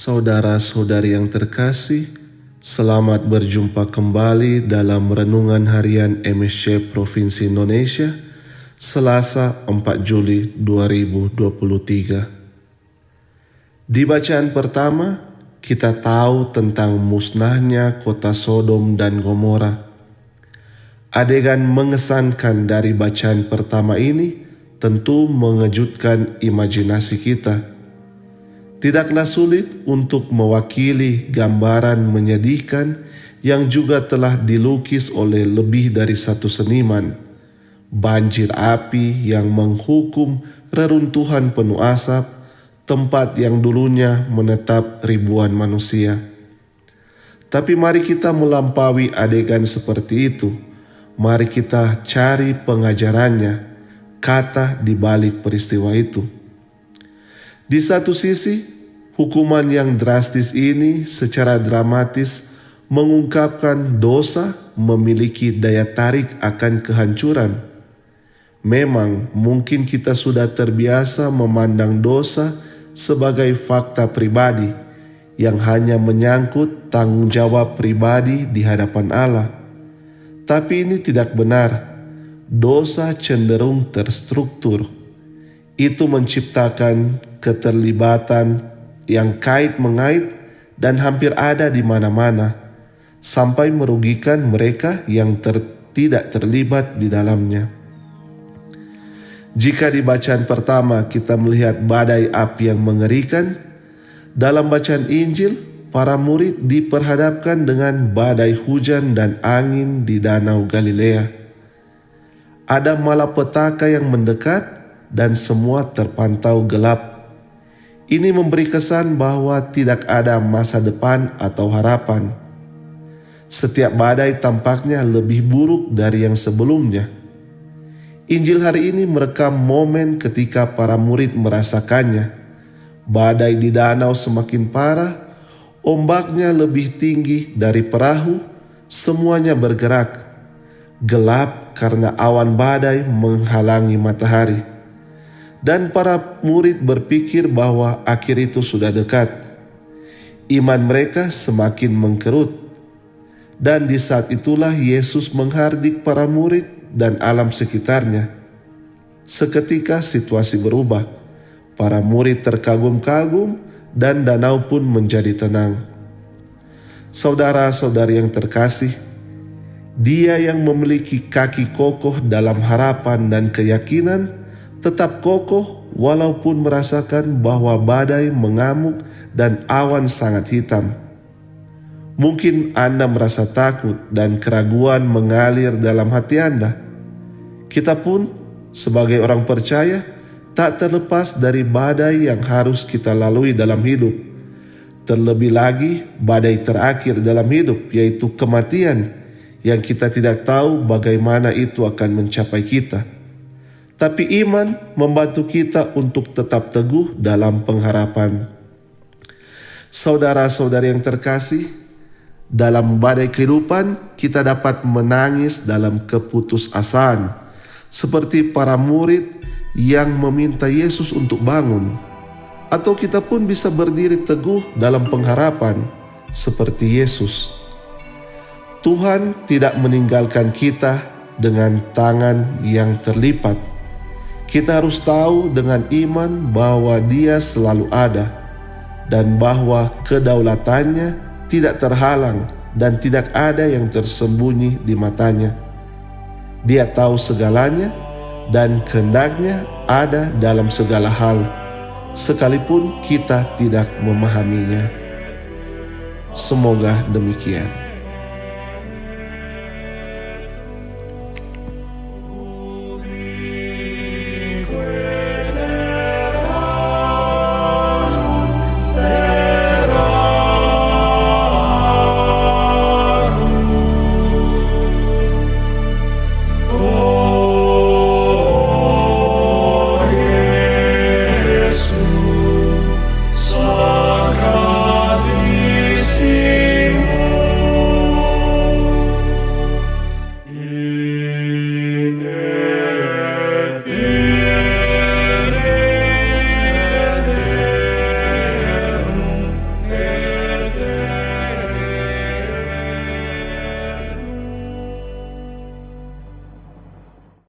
Saudara-saudari yang terkasih, selamat berjumpa kembali dalam Renungan Harian MSC Provinsi Indonesia, Selasa 4 Juli 2023. Di bacaan pertama, kita tahu tentang musnahnya kota Sodom dan Gomora. Adegan mengesankan dari bacaan pertama ini tentu mengejutkan imajinasi kita. Tidaklah sulit untuk mewakili gambaran menyedihkan yang juga telah dilukis oleh lebih dari satu seniman. Banjir api yang menghukum reruntuhan penuh asap, tempat yang dulunya menetap ribuan manusia. Tapi mari kita melampaui adegan seperti itu. Mari kita cari pengajarannya, kata di balik peristiwa itu. Di satu sisi, hukuman yang drastis ini secara dramatis mengungkapkan dosa memiliki daya tarik akan kehancuran. Memang mungkin kita sudah terbiasa memandang dosa sebagai fakta pribadi yang hanya menyangkut tanggung jawab pribadi di hadapan Allah. Tapi ini tidak benar. Dosa cenderung terstruktur. Itu menciptakan keterlibatan yang kait-mengait dan hampir ada di mana-mana, sampai merugikan mereka yang tidak terlibat di dalamnya. Jika di bacaan pertama kita melihat badai api yang mengerikan, dalam bacaan Injil, para murid diperhadapkan dengan badai hujan dan angin di Danau Galilea. Ada malapetaka yang mendekat dan semua terpantau gelap. Ini memberi kesan bahwa tidak ada masa depan atau harapan. Setiap badai tampaknya lebih buruk dari yang sebelumnya. Injil hari ini merekam momen ketika para murid merasakannya. Badai di danau semakin parah, ombaknya lebih tinggi dari perahu, semuanya bergerak. Gelap karena awan badai menghalangi matahari. Dan para murid berpikir bahwa akhir itu sudah dekat. Iman mereka semakin mengkerut. Dan di saat itulah Yesus menghardik para murid dan alam sekitarnya. Seketika situasi berubah. Para murid terkagum-kagum dan danau pun menjadi tenang. Saudara-saudari yang terkasih, Dia yang memiliki kaki kokoh dalam harapan dan keyakinan tetap kokoh walaupun merasakan bahwa badai mengamuk dan awan sangat hitam. Mungkin Anda merasa takut dan keraguan mengalir dalam hati Anda. Kita pun sebagai orang percaya tak terlepas dari badai yang harus kita lalui dalam hidup. Terlebih lagi badai terakhir dalam hidup, yaitu kematian, yang kita tidak tahu bagaimana itu akan mencapai kita. Tapi iman membantu kita untuk tetap teguh dalam pengharapan. Saudara-saudari yang terkasih, dalam badai kehidupan kita dapat menangis dalam keputusasaan, seperti para murid yang meminta Yesus untuk bangun. Atau kita pun bisa berdiri teguh dalam pengharapan, seperti Yesus. Tuhan tidak meninggalkan kita dengan tangan yang terlipat. Kita harus tahu dengan iman bahwa Dia selalu ada dan bahwa kedaulatannya tidak terhalang dan tidak ada yang tersembunyi di matanya. Dia tahu segalanya dan kehendaknya ada dalam segala hal, sekalipun kita tidak memahaminya. Semoga demikian.